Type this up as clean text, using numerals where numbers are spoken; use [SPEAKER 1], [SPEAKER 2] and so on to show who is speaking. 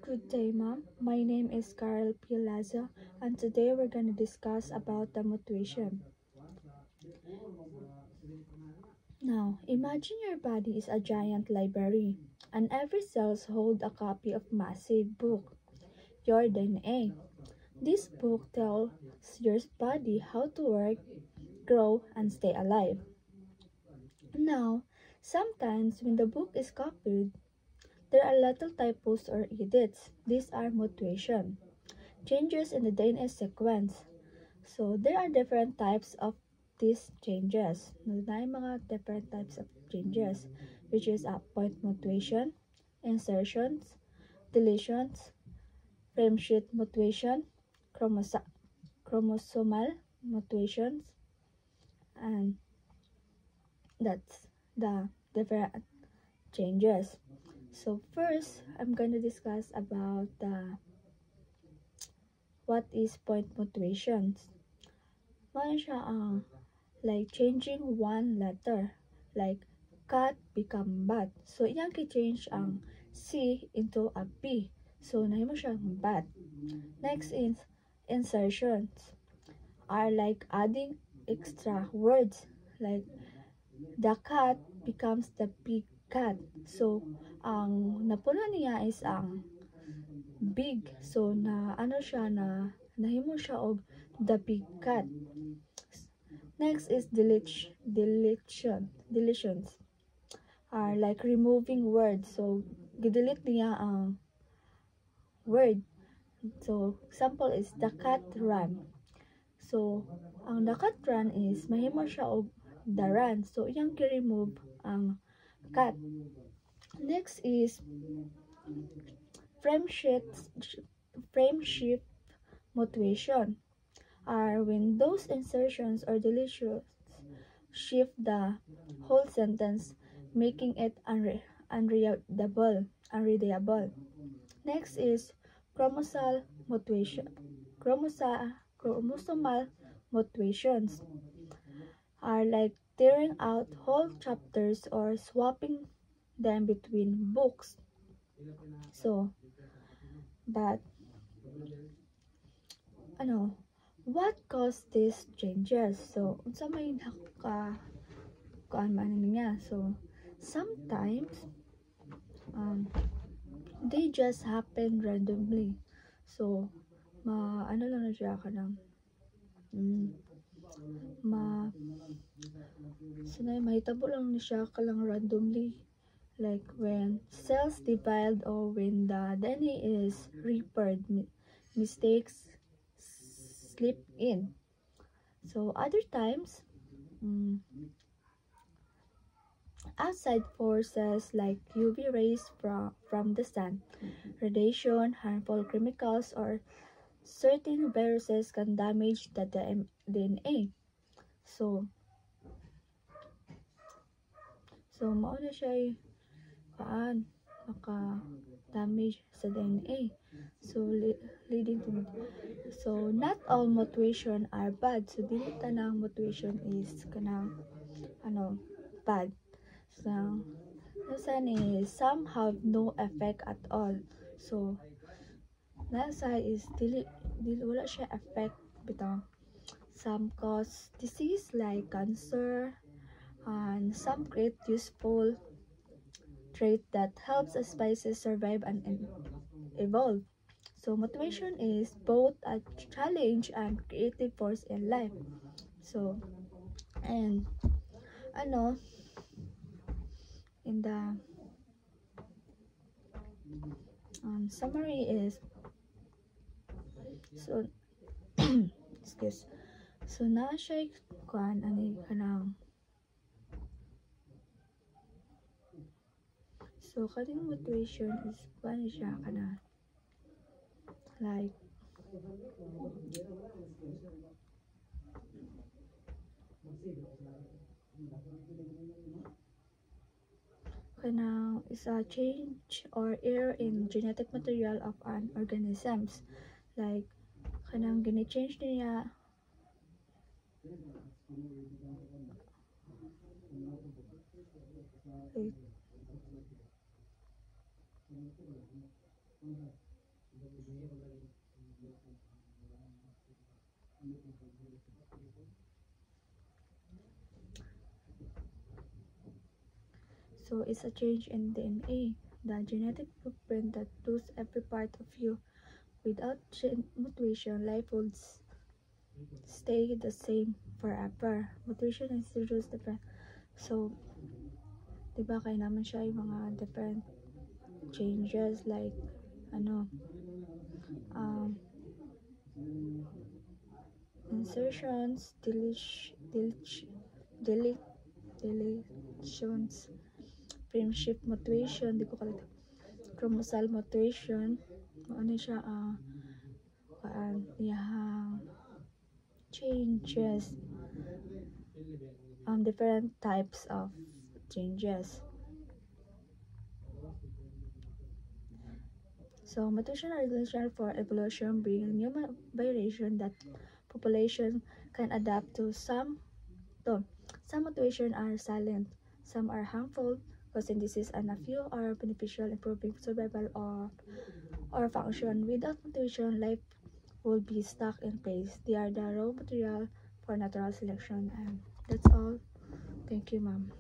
[SPEAKER 1] Good day, Mom. My name is Carl P. Lazo, and today we're going to discuss about the motivation. Now, imagine your body is a giant library, and every cell holds a copy of massive book, your DNA. This book tells your body how to work, grow, and stay alive. Now, sometimes when the book is copied, there are little typos or edits. These are motivation. Changes in the DNA sequence. So, there are different types of these changes. May mga different types of changes, which is point mutation, insertions, deletions, frame shift mutation, chromosomal mutations, and that's the different changes. So first, I'm going to discuss about what is point mutations. Ano siya like changing one letter, like cat become bat. So iyang ki-change ang C into a B. So nahimo siyang bat. Next is insertions are like adding extra words, like the cat becomes the big cat. So ang napuno niya is ang big. So na ano siya na nahimo siya og the big cat. Next is deletions are like removing words. So gidelete niya ang word. So example is the cat ran. So ang the cat run is mahimo siya og the run. So iyang ki-remove ang cat. Next is frame shift motivation are when those insertions or deletions shift the whole sentence, making it unreadable. Next is chromosomal mutations are like tearing out whole chapters or swapping them between books. So, but what caused these changes? So, unsa may kuan man niya. So, sometimes they just happen randomly. So, ano lang na siya kanang mahitabo lang na siya kalang randomly, like when cells divide or when the DNA is repaired, mistakes slip in. So other times, outside forces like UV rays from the sun, radiation, harmful chemicals, or certain viruses can damage the DNA. So mao na siya maka-damage sa DNA. So leading to not all mutation are bad. So dili tanang mutation is kanang bad. So some have no effect at all. So nasa is dili wala siya effect bitaw. Some cause disease like cancer, and some create useful trait that helps a species survive and evolve. So motivation is both a challenge and creative force in life. So, and in the summary is, so excuse. So na siya kuan kanang. So kaning motivation is kuan siya kana like kanang is a change or error in genetic material of an organisms, like kanang gini-change niya So it's a change in DNA, the genetic blueprint that loses every part of you. Without mutation, life would stay the same forever. Mutation introduces different. So, diba kaya naman siya yung mga different changes like, ano, insertions, deletions, frame shift mutation, di ko kalito, chromosal mutation, ano siya, changes, different types of changes. So, mutation are essential for evolution, bringing new variation that population can adapt to. Some mutations are silent, some are harmful, causing disease, and a few are beneficial, improving survival or function. Without mutation, life will be stuck in place. They are the raw material for natural selection, and that's all. Thank you, ma'am.